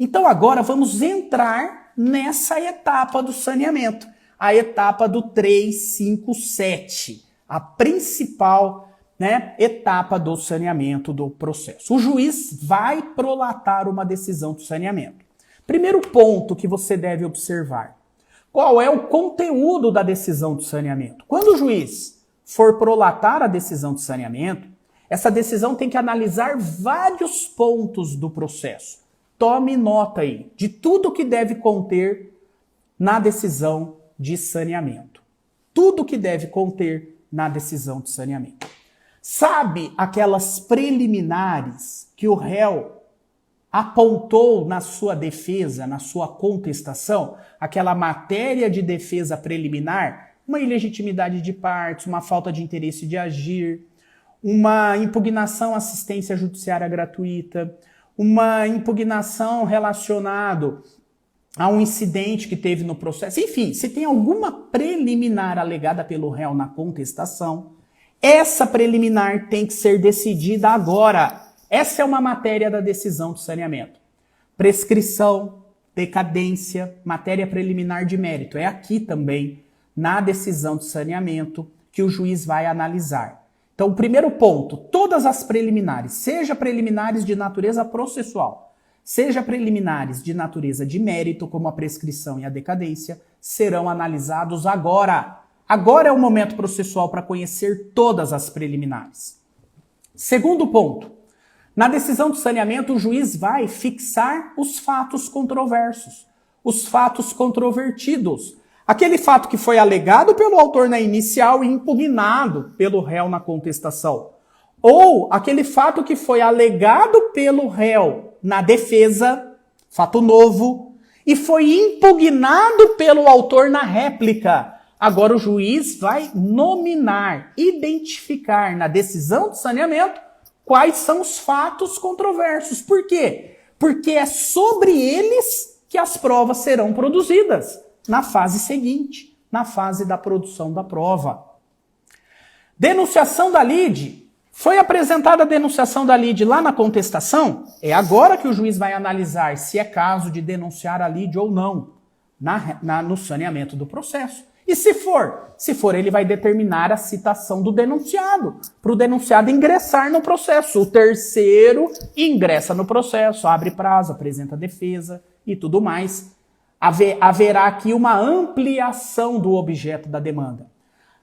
Então agora vamos entrar nessa etapa do saneamento, a etapa do 357, a principal, etapa do saneamento do processo. O juiz vai prolatar uma decisão do saneamento. Primeiro ponto que você deve observar: qual é o conteúdo da decisão do saneamento? Quando o juiz for prolatar a decisão de saneamento, essa decisão tem que analisar vários pontos do processo. Tome nota aí de tudo que deve conter na decisão de saneamento. Tudo que deve conter na decisão de saneamento. Sabe aquelas preliminares que o réu apontou na sua defesa, na sua contestação? Aquela matéria de defesa preliminar, uma ilegitimidade de partes, uma falta de interesse de agir, uma impugnação à assistência judiciária gratuita, uma impugnação relacionada a um incidente que teve no processo. Enfim, se tem alguma preliminar alegada pelo réu na contestação, essa preliminar tem que ser decidida agora. Essa é uma matéria da decisão de saneamento. Prescrição, decadência, matéria preliminar de mérito. É aqui também, na decisão de saneamento, que o juiz vai analisar. Então, o primeiro ponto: todas as preliminares, seja preliminares de natureza processual, seja preliminares de natureza de mérito, como a prescrição e a decadência, serão analisados agora. Agora é o momento processual para conhecer todas as preliminares. Segundo ponto: na decisão de saneamento, o juiz vai fixar os fatos controversos, os fatos controvertidos. Aquele fato que foi alegado pelo autor na inicial e impugnado pelo réu na contestação. Ou aquele fato que foi alegado pelo réu na defesa, fato novo, e foi impugnado pelo autor na réplica. Agora o juiz vai nominar, identificar na decisão de saneamento quais são os fatos controversos. Por quê? Porque é sobre eles que as provas serão produzidas na fase seguinte, na fase da produção da prova. Denunciação da lide. Foi apresentada a denunciação da lide lá na contestação? É agora que o juiz vai analisar se é caso de denunciar a lide ou não no saneamento do processo. E se for, ele vai determinar a citação do denunciado, para o denunciado ingressar no processo. O terceiro ingressa no processo, abre prazo, apresenta defesa e tudo mais. Haverá aqui uma ampliação do objeto da demanda.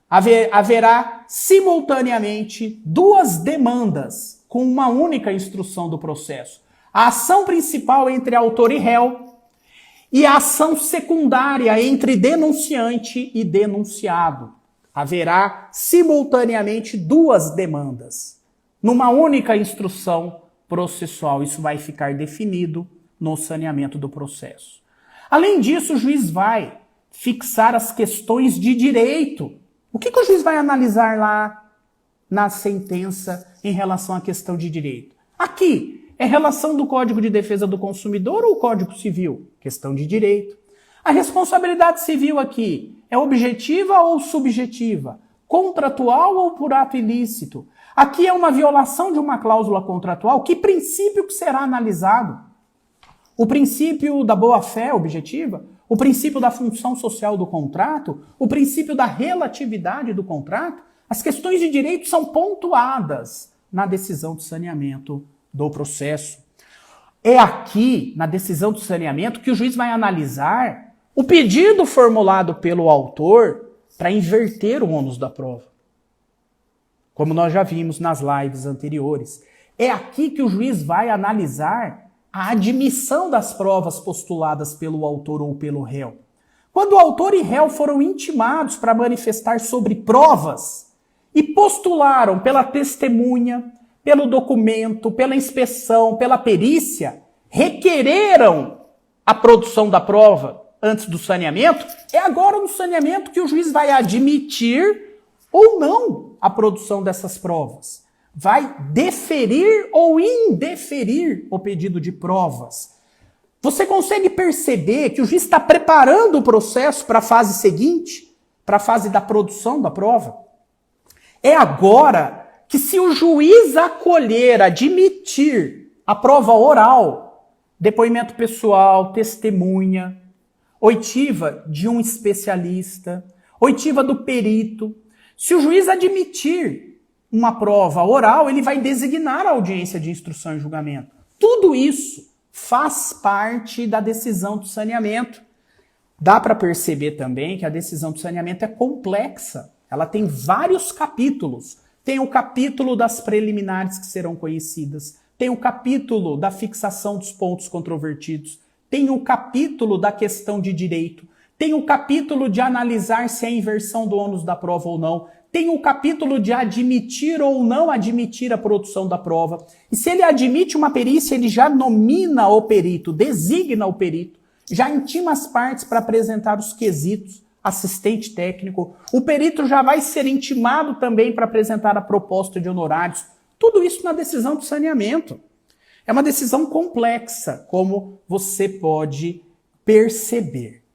Haverá simultaneamente duas demandas com uma única instrução do processo. A ação principal entre autor e réu e a ação secundária entre denunciante e denunciado. Haverá simultaneamente duas demandas numa única instrução processual. Isso vai ficar definido no saneamento do processo. Além disso, o juiz vai fixar as questões de direito. O que o juiz vai analisar lá na sentença em relação à questão de direito? Aqui, é relação do Código de Defesa do Consumidor ou Código Civil? Questão de direito. A responsabilidade civil aqui é objetiva ou subjetiva? Contratual ou por ato ilícito? Aqui é uma violação de uma cláusula contratual. Que princípio que será analisado? O princípio da boa-fé objetiva? O princípio da função social do contrato? O princípio da relatividade do contrato? As questões de direito são pontuadas na decisão de saneamento do processo. É aqui, na decisão de saneamento, que o juiz vai analisar o pedido formulado pelo autor para inverter o ônus da prova, como nós já vimos nas lives anteriores. É aqui que o juiz vai analisar a admissão das provas postuladas pelo autor ou pelo réu. Quando o autor e réu foram intimados para manifestar sobre provas e postularam pela testemunha, pelo documento, pela inspeção, pela perícia, requereram a produção da prova antes do saneamento, é agora no saneamento que o juiz vai admitir ou não a produção dessas provas. Vai deferir ou indeferir o pedido de provas. Você consegue perceber que o juiz está preparando o processo para a fase seguinte, para a fase da produção da prova? É agora que, se o juiz acolher, admitir a prova oral, depoimento pessoal, testemunha, oitiva de um especialista, oitiva do perito. Se o juiz admitir uma prova oral, ele vai designar a audiência de instrução e julgamento. Tudo isso faz parte da decisão do saneamento. Dá para perceber também que a decisão do saneamento é complexa. Ela tem vários capítulos. Tem o capítulo das preliminares que serão conhecidas, tem o capítulo da fixação dos pontos controvertidos, tem o capítulo da questão de direito, tem o capítulo de analisar se é inversão do ônus da prova ou não, tem o capítulo de admitir ou não admitir a produção da prova. E se ele admite uma perícia, ele já nomina o perito, designa o perito, já intima as partes para apresentar os quesitos, assistente técnico. O perito já vai ser intimado também para apresentar a proposta de honorários. Tudo isso na decisão do saneamento. É uma decisão complexa, como você pode perceber.